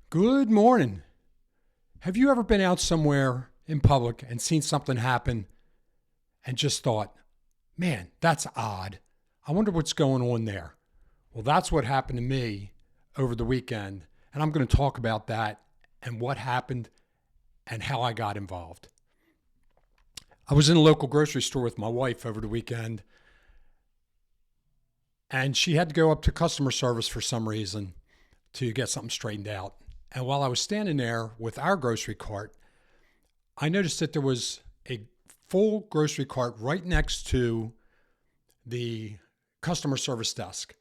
Good morning. Have you ever been out somewhere in public and seen something happen and just thought, man, that's odd. I wonder what's going on there? Well, that's what happened to me over the weekend. And I'm going to talk about that and what happened and how I got involved. I was in a local grocery store with my wife over the weekend, and she had to go up to customer service for some reason to get something straightened out. And while I was standing there with our grocery cart, I noticed that there was a full grocery cart right next to the customer service desk.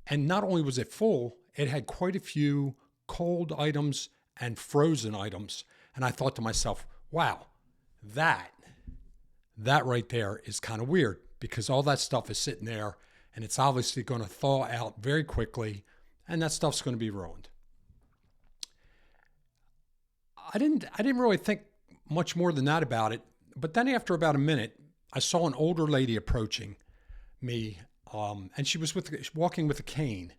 And not only was it full, it had quite a few cold items and frozen items. And I thought to myself, wow, that right there is kind of weird because all that stuff is sitting there and it's obviously going to thaw out very quickly and that stuff's going to be ruined. I didn't really think much more than that about it. But then after about a minute, I saw an older lady approaching me, and she was walking with a cane.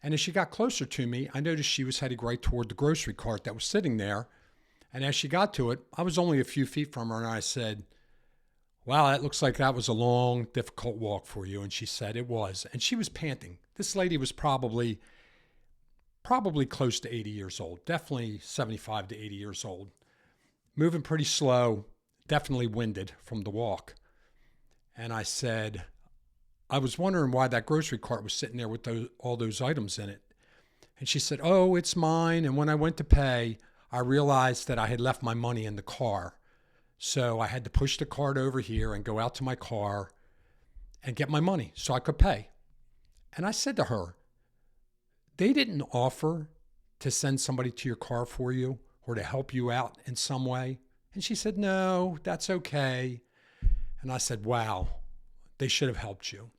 And as she got closer to me, I noticed she was heading right toward the grocery cart that was sitting there. And as she got to it, I was only a few feet from her, and I said, "Wow, that looks like that was a long, difficult walk for you." And she said it was. And she was panting. This lady was probably close to 80 years old, definitely 75 to 80 years old, moving pretty slow, definitely winded from the walk. And I said, I was wondering why that grocery cart was sitting there with all those items in it. And she said, "Oh, it's mine. And when I went to pay, I realized that I had left my money in the car. So I had to push the cart over here and go out to my car and get my money so I could pay." And I said to her, they didn't offer to send somebody to your car for you or to help you out in some way. And she said, "No, that's okay." And I said, "Wow, they should have helped you."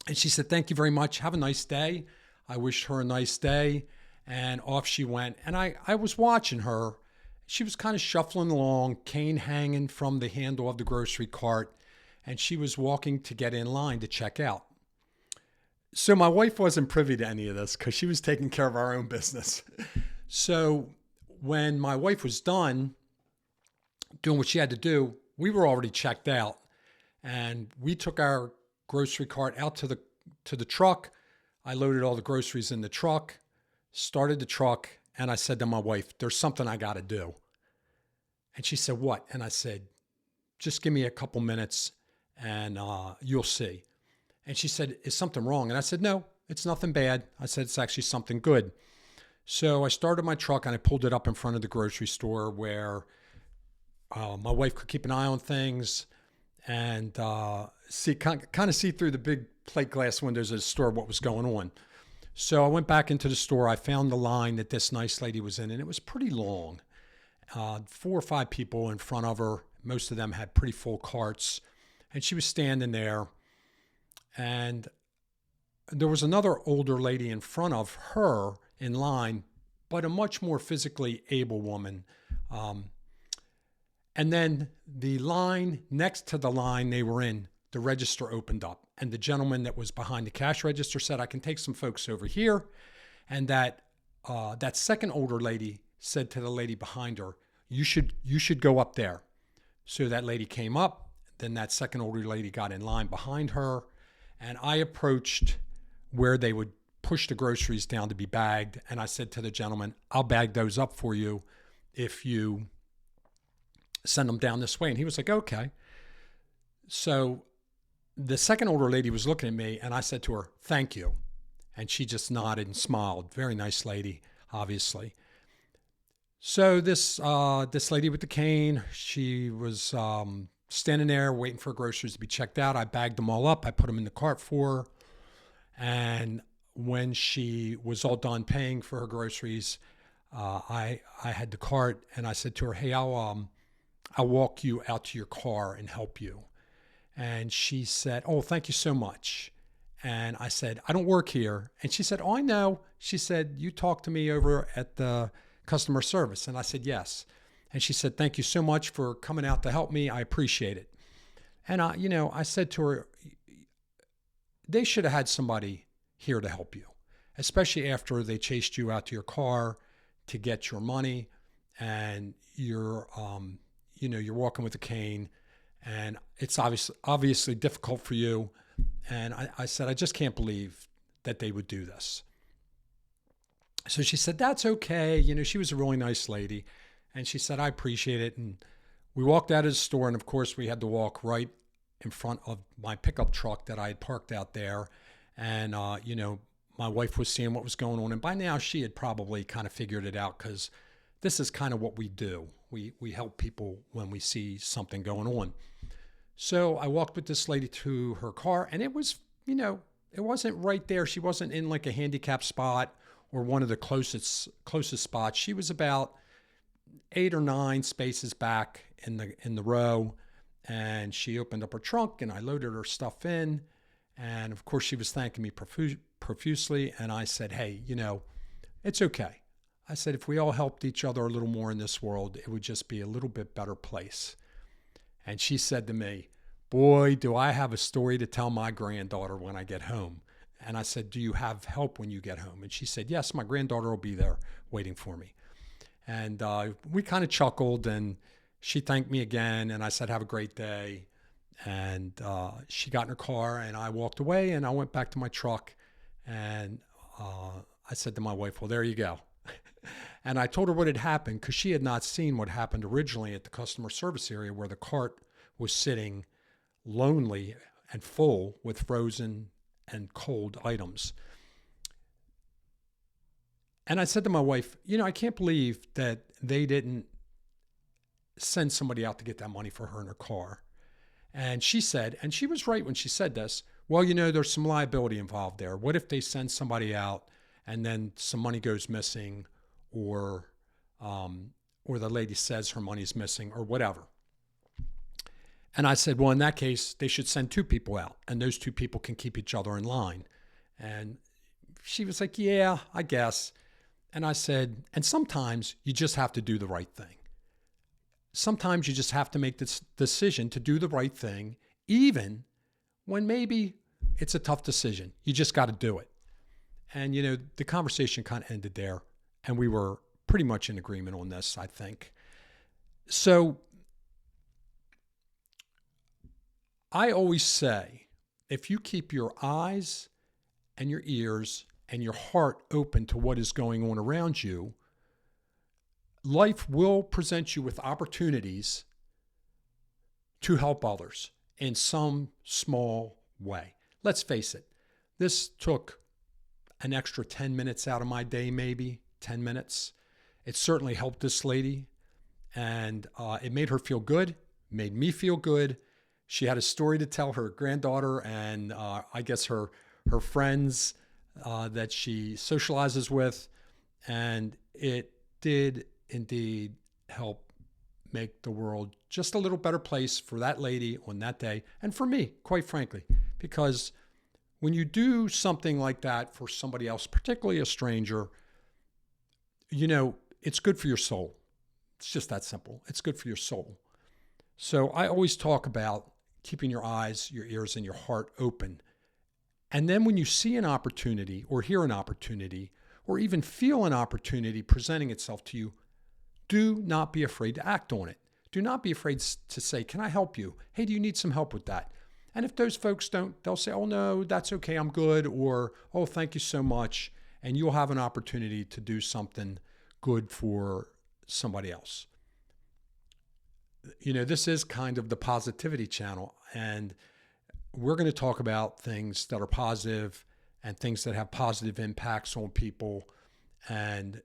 And she said, "Thank you very much. Have a nice day." I wished her a nice day. And off she went. And I was watching her. She was kind of shuffling along, cane hanging from the handle of the grocery cart. And she was walking to get in line to check out. So my wife wasn't privy to any of this because she was taking care of our own business. So when my wife was done doing what she had to do, we were already checked out. And we took our grocery cart out to the truck. I loaded all the groceries in the truck, started the truck, and I said to my wife, "There's something I got to do." And she said, "What?" And I said, "Just give me a couple minutes and you'll see." And she said, "Is something wrong?" And I said, "No, it's nothing bad." I said, "It's actually something good." So I started my truck and I pulled it up in front of the grocery store where my wife could keep an eye on things and kind of see through the big plate glass windows of the store what was going on. So I went back into the store. I found the line that this nice lady was in, and it was pretty long. 4 or 5 people in front of her. Most of them had pretty full carts. And she was standing there. And there was another older lady in front of her in line, but a much more physically able woman. And then the line next to the line they were in, the register opened up. And the gentleman that was behind the cash register said, "I can take some folks over here." And that second older lady said to the lady behind her, you should go up there." So that lady came up. Then that second older lady got in line behind her. And I approached where they would push the groceries down to be bagged. And I said to the gentleman, "I'll bag those up for you if you send them down this way." And he was like, "Okay." So the second older lady was looking at me and I said to her, "Thank you." And she just nodded and smiled. Very nice lady, obviously. So this lady with the cane, she was standing there waiting for groceries to be checked out. I bagged them all up. I put them in the cart for her. And when she was all done paying for her groceries, I had the cart and I said to her, "Hey, I'll walk you out to your car and help you." And she said, "Oh, thank you so much." And I said, "I don't work here." And she said, "Oh, I know." She said, "You talked to me over at the customer service." And I said, "Yes." And she said, "Thank you so much for coming out to help me. I appreciate it." And I said to her, they should have had somebody here to help you, especially after they chased you out to your car to get your money, and you're walking with a cane, and it's obviously difficult for you. And I said, I just can't believe that they would do this. So she said, that's okay. She was a really nice lady. And she said, I appreciate it. And we walked out of the store. And of course, we had to walk right in front of my pickup truck that I had parked out there. And, my wife was seeing what was going on. And by now, she had probably kind of figured it out, because this is kind of what we do. We help people when we see something going on. So I walked with this lady to her car, and it was, it wasn't right there. She wasn't in like a handicap spot or one of the closest spots. She was about 8 or 9 spaces back in the row, and she opened up her trunk, and I loaded her stuff in. And of course, she was thanking me profusely. And I said, hey, it's okay. I said, if we all helped each other a little more in this world, it would just be a little bit better place. And she said to me, boy, do I have a story to tell my granddaughter when I get home. And I said, do you have help when you get home? And she said, yes, my granddaughter will be there waiting for me. And we kind of chuckled, and she thanked me again. And I said, have a great day. And she got in her car, and I walked away, and I went back to my truck. And I said to my wife, well, there you go. And I told her what had happened, because she had not seen what happened originally at the customer service area, where the cart was sitting lonely and full with frozen and cold items. And I said to my wife, I can't believe that they didn't send somebody out to get that money for her in her car. And she said, and she was right when she said this, well, there's some liability involved there. What if they send somebody out and then some money goes missing, or the lady says her money's missing, or whatever? And I said, well, in that case, they should send 2 people out, and those 2 people can keep each other in line. And she was like, yeah, I guess. And I said, and sometimes you just have to do the right thing. Sometimes you just have to make this decision to do the right thing, even when maybe it's a tough decision. You just got to do it. And, the conversation kind of ended there, and we were pretty much in agreement on this, I think. So I always say, if you keep your eyes and your ears and your heart open to what is going on around you, life will present you with opportunities to help others in some small way. Let's face it, this took an extra 10 minutes out of my day, maybe 10 minutes. It certainly helped this lady, and it made her feel good, made me feel good. She had a story to tell her granddaughter and I guess her friends that she socializes with, and it did indeed help make the world just a little better place for that lady on that day, and for me, quite frankly, because when you do something like that for somebody else, particularly a stranger, it's good for your soul. It's just that simple. It's good for your soul. So I always talk about keeping your eyes, your ears, and your heart open. And then when you see an opportunity or hear an opportunity or even feel an opportunity presenting itself to you, do not be afraid to act on it. Do not be afraid to say, can I help you? Hey, do you need some help with that? And if those folks don't, they'll say, oh, no, that's okay, I'm good. Or, oh, thank you so much. And you'll have an opportunity to do something good for somebody else. This is kind of the positivity channel. And we're going to talk about things that are positive and things that have positive impacts on people and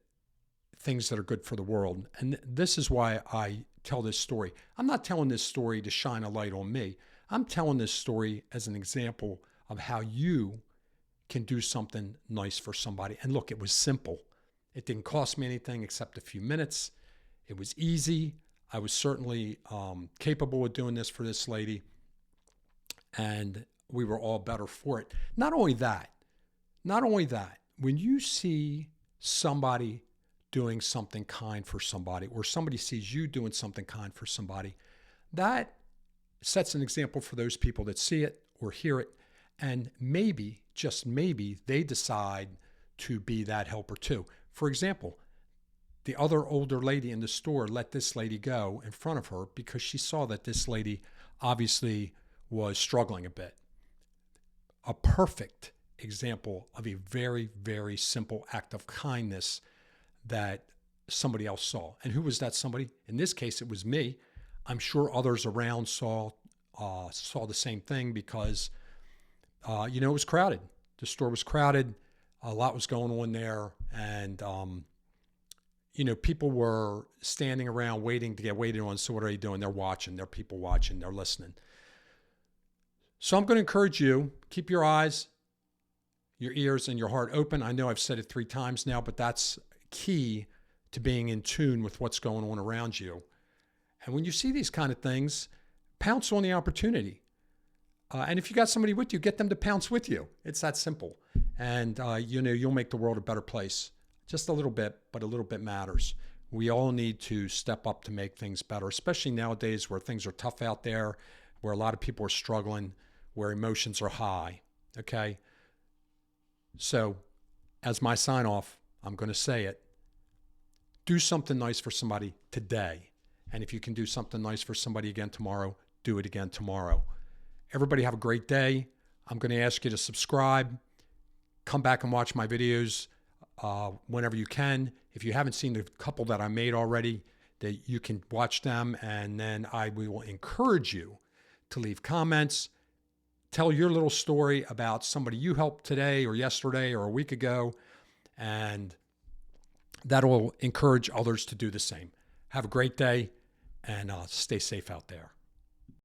things that are good for the world. And this is why I tell this story. I'm not telling this story to shine a light on me. I'm telling this story as an example of how you can do something nice for somebody. And look, it was simple. It didn't cost me anything except a few minutes. It was easy. I was certainly capable of doing this for this lady. And we were all better for it. Not only that, when you see somebody doing something kind for somebody, or somebody sees you doing something kind for somebody, that sets an example for those people that see it or hear it. And maybe, just maybe, they decide to be that helper too. For example, the other older lady in the store let this lady go in front of her because she saw that this lady obviously was struggling a bit. A perfect example of a very, very simple act of kindness that somebody else saw. And who was that somebody? In this case, it was me. I'm sure others around saw the same thing because, it was crowded. The store was crowded. A lot was going on there. And, people were standing around waiting to get waited on. So what are they doing? They're watching. They're people watching. They're listening. So I'm going to encourage you, keep your eyes, your ears, and your heart open. I know I've said it 3 times now, but that's key to being in tune with what's going on around you. And when you see these kind of things, pounce on the opportunity. And if you got somebody with you, get them to pounce with you. It's that simple. And, you'll make the world a better place. Just a little bit, but a little bit matters. We all need to step up to make things better, especially nowadays where things are tough out there, where a lot of people are struggling, where emotions are high. Okay? So, as my sign off, I'm going to say it. Do something nice for somebody today. And if you can do something nice for somebody again tomorrow, do it again tomorrow. Everybody have a great day. I'm going to ask you to subscribe. Come back and watch my videos whenever you can. If you haven't seen the couple that I made already, that you can watch them. And then I will encourage you to leave comments. Tell your little story about somebody you helped today or yesterday or a week ago. And that will encourage others to do the same. Have a great day and stay safe out there.